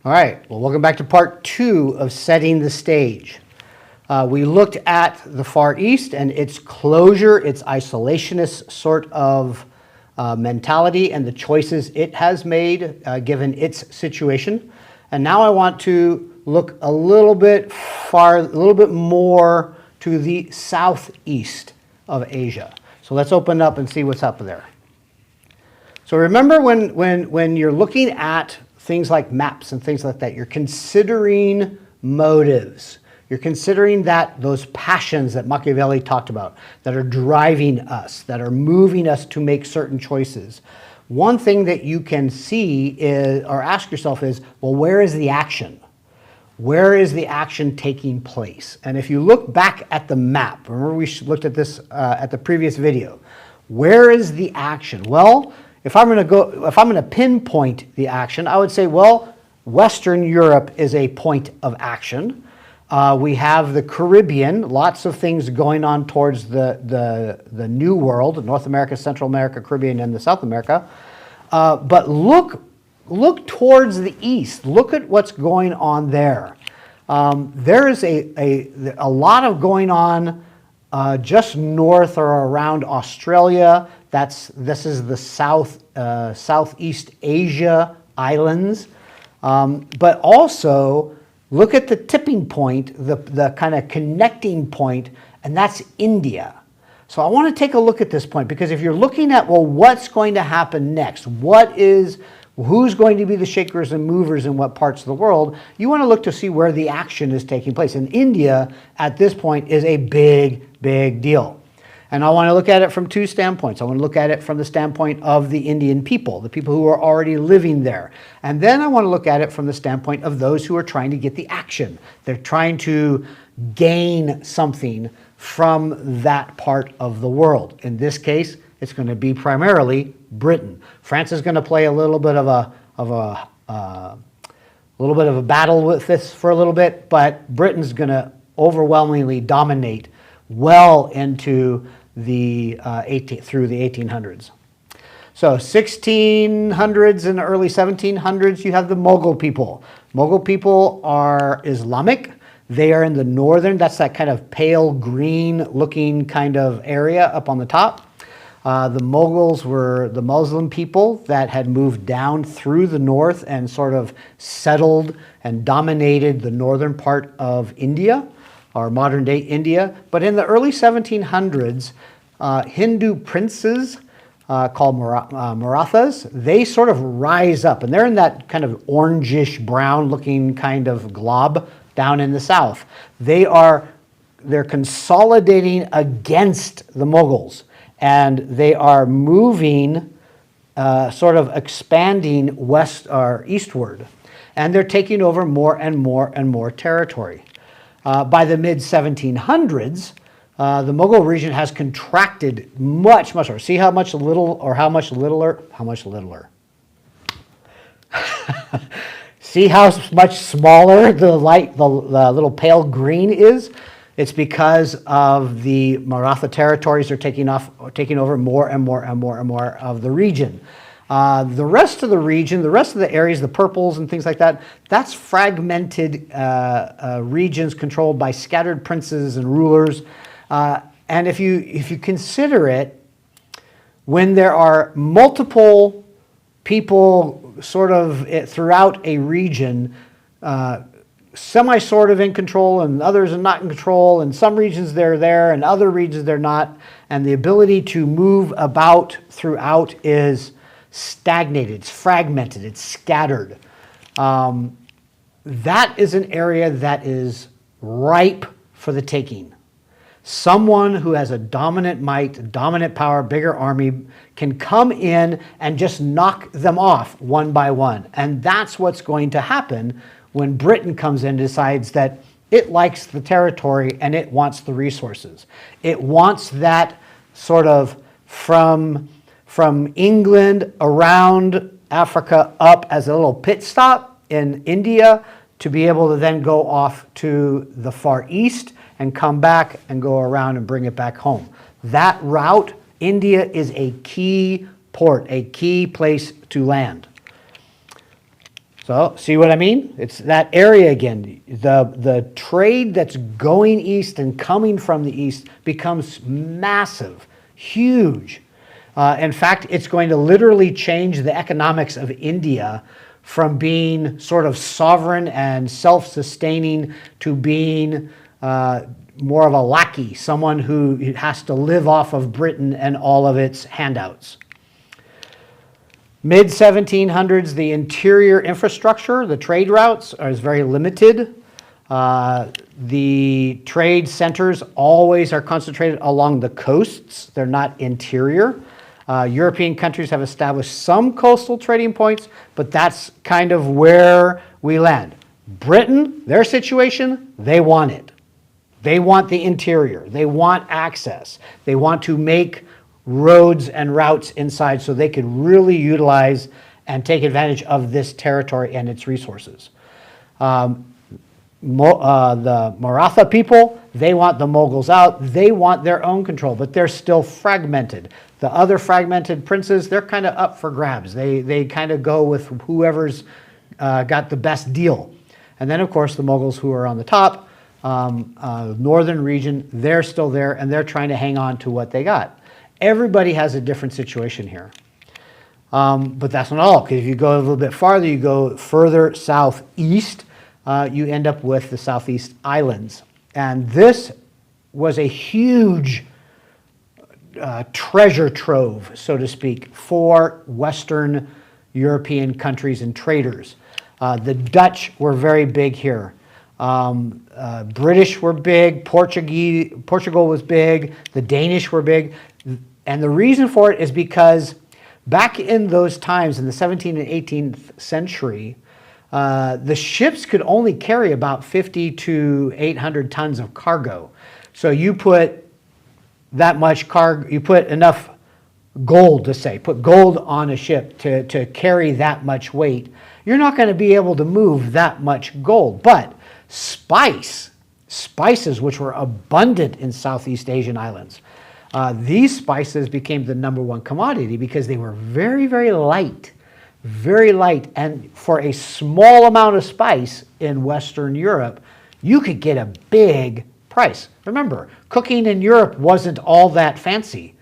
All right, well, welcome back to part 2 of setting the stage. We looked at the Far East and its closure, its isolationist sort of mentality and the choices it has made given its situation. And now I want to look a little bit more to the southeast of Asia. So let's open up and see what's up there. So remember when you're looking at things like maps and things like that, you're considering motives. You're considering those passions that Machiavelli talked about that are driving us, that are moving us to make certain choices. One thing that you can see is, or ask yourself is, well, where is the action? Where is the action taking place? And if you look back at the map, remember we looked at this at the previous video, where is the action? Well, if I'm going to pinpoint the action, I would say, well, Western Europe is a point of action. We have the Caribbean, lots of things going on towards the New World, North America, Central America, Caribbean, and the South America. But look towards the east. Look at what's going on there. There is a lot of going on just north or around Australia. This is the Southeast Asia islands. But also, look at the tipping point, the kind of connecting point, and that's India. So I want to take a look at this point, because if you're looking at, well, what's going to happen next? Who's going to be the shakers and movers in what parts of the world? You want to look to see where the action is taking place. And India, at this point, is a big, big deal. And I want to look at it from two standpoints. I want to look at it from the standpoint of the Indian people, the people who are already living there. And then I want to look at it from the standpoint of those who are trying to get the action. They're trying to gain something from that part of the world. In this case, it's going to be primarily Britain. France is going to play a little bit of a battle with this for a little bit, but Britain's going to overwhelmingly dominate well into through the 1800s. So 1600s and early 1700s, you have the Mughal people. Mughal people are Islamic. They are in the northern, that's that kind of pale green looking kind of area up on the top. The Mughals were the Muslim people that had moved down through the north and sort of settled and dominated the northern part of India, or modern day India. But in the early 1700s, Hindu princes called Marathas, they sort of rise up, and they're in that kind of orangish brown looking kind of glob down in the south. They're consolidating against the Mughals, and they are moving, sort of expanding west or eastward, and they're taking over more and more and more territory. By the mid-1700s, the Mughal region has contracted much more. See how much littler? See how much smaller the little pale green is? It's because of the Maratha territories are taking over more and more and more and more of the region. The rest of the region, the rest of the areas, the purples and things like that, that's fragmented regions controlled by scattered princes and rulers. And if you consider it, when there are multiple people sort of throughout a region, semi sort of in control and others are not in control, and some regions they're there and other regions they're not, and the ability to move about throughout is stagnated, it's fragmented, it's scattered. That is an area that is ripe for the taking. Someone who has a dominant might, dominant power, bigger army can come in and just knock them off one by one. And that's what's going to happen when Britain comes in and decides that it likes the territory and it wants the resources. It wants that sort of from England around Africa up as a little pit stop in India to be able to then go off to the Far East and come back and go around and bring it back home. That route, India is a key port, a key place to land. So, see what I mean? It's that area again. The trade that's going east and coming from the east becomes massive, huge. In fact, it's going to literally change the economics of India from being sort of sovereign and self-sustaining to being more of a lackey, someone who has to live off of Britain and all of its handouts. Mid-1700s, the interior infrastructure, the trade routes, is very limited. The trade centers always are concentrated along the coasts. They're not interior. European countries have established some coastal trading points, but that's kind of where we land. Britain, their situation, they want it. They want the interior. They want access. They want to make roads and routes inside so they could really utilize and take advantage of this territory and its resources. The Maratha people, they want the Mughals out. They want their own control, but they're still fragmented. The other fragmented princes, they're kind of up for grabs. They kind of go with whoever's got the best deal. And then, of course, the Mughals who are on the top, northern region, they're still there, and they're trying to hang on to what they got. Everybody has a different situation here. But that's not all, because if you go a little bit farther, you go further southeast, you end up with the Southeast Islands. And this was a huge treasure trove, so to speak, for Western European countries and traders. The Dutch were very big here. British were big, Portugal was big, the Danish were big. And the reason for it is because back in those times, in the 17th and 18th century, the ships could only carry about 50 to 800 tons of cargo. So you put that much cargo, you put enough gold, to say, put gold on a ship to carry that much weight, you're not going to be able to move that much gold. But spices, which were abundant in Southeast Asian islands, these spices became the #1 commodity because they were very, very light. Very light. And for a small amount of spice in Western Europe, you could get a big price. Remember, cooking in Europe wasn't all that fancy.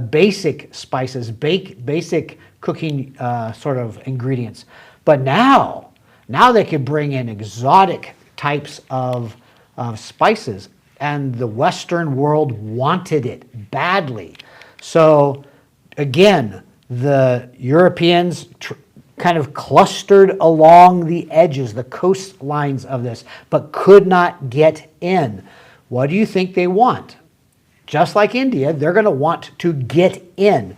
Basic spices, basic cooking sort of ingredients. But now they could bring in exotic types of spices. And the Western world wanted it badly. So again, the Europeans kind of clustered along the edges, the coastlines of this, but could not get in. What do you think they want? Just like India, they're going to want to get in.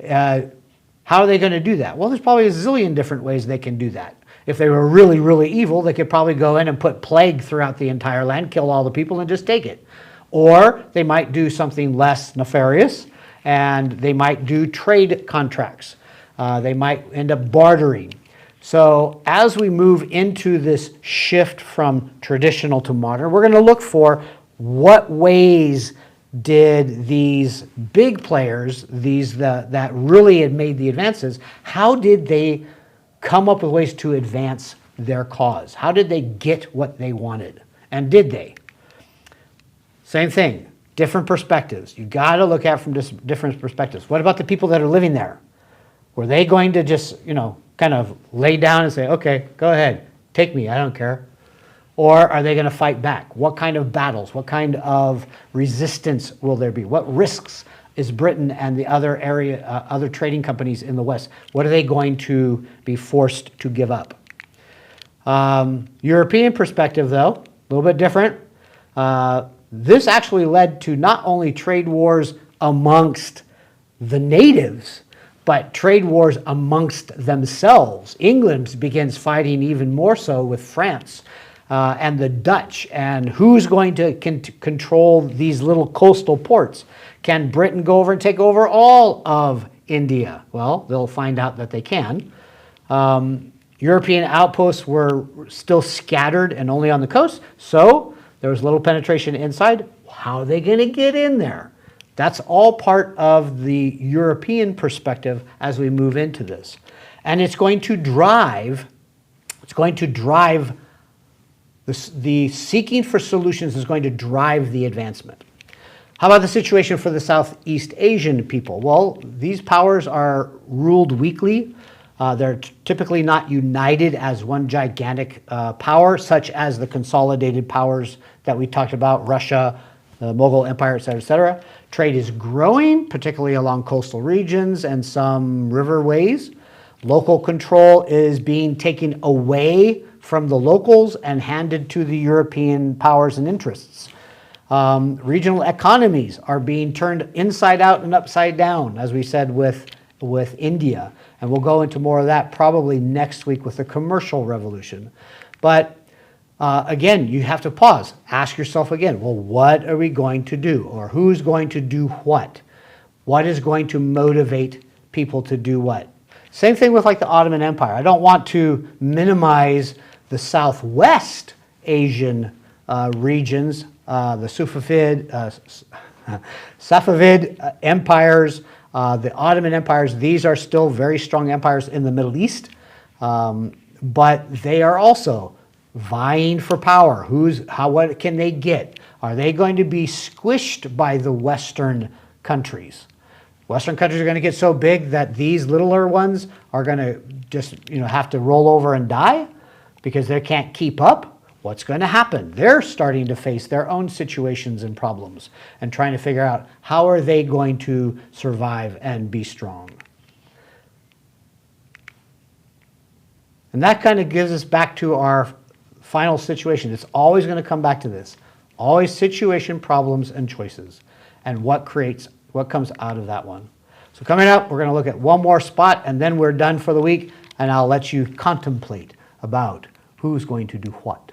How are they going to do that? Well, there's probably a zillion different ways they can do that. If they were really, really evil, they could probably go in and put plague throughout the entire land, kill all the people, and just take it. Or they might do something less nefarious, and they might do trade contracts. They might end up bartering. So as we move into this shift from traditional to modern, we're going to look for what ways did these big players, that really had made the advances, how did they come up with ways to advance their cause? How did they get what they wanted? And did they? Same thing, different perspectives. You got to look at it from different perspectives. What about the people that are living there? Were they going to just, kind of lay down and say, okay, go ahead, take me, I don't care? Or are they going to fight back? What kind of battles? What kind of resistance will there be? What risks is Britain and the other trading companies in the West, what are they going to be forced to give up? European perspective, though, a little bit different. This actually led to not only trade wars amongst the natives, but trade wars amongst themselves. England begins fighting even more so with France and the Dutch, and who's going to control these little coastal ports? Can Britain go over and take over all of India? Well, they'll find out that they can. European outposts were still scattered and only on the coast, so there was little penetration inside. How are they going to get in there? That's all part of the European perspective as we move into this. And it's going to drive It's going to drive, the seeking for solutions is going to drive the advancement. How about the situation for the Southeast Asian people? Well, these powers are ruled weakly. They're typically not united as one gigantic power, such as the consolidated powers that we talked about, Russia, the Mughal Empire, et cetera, et cetera. Trade is growing, particularly along coastal regions and some riverways. Local control is being taken away from the locals and handed to the European powers and interests. Regional economies are being turned inside out and upside down, as we said with India. And we'll go into more of that probably next week with the commercial revolution. But again, you have to pause. Ask yourself again, well, what are we going to do? Or who's going to do what? What is going to motivate people to do what? Same thing with like the Ottoman Empire. I don't want to minimize the Southwest Asian regions, the Safavid empires, the Ottoman empires. These are still very strong empires in the Middle East, but they are also vying for power. What can they get? Are they going to be squished by the Western countries? Western countries are going to get so big that these littler ones are going to just have to roll over and die because they can't keep up. What's going to happen? They're starting to face their own situations and problems and trying to figure out how are they going to survive and be strong. And that kind of gives us back to our final situation. It's always going to come back to this. Always situation, problems, and choices. And what comes out of that one. So coming up, we're going to look at one more spot, and then we're done for the week, and I'll let you contemplate about who's going to do what.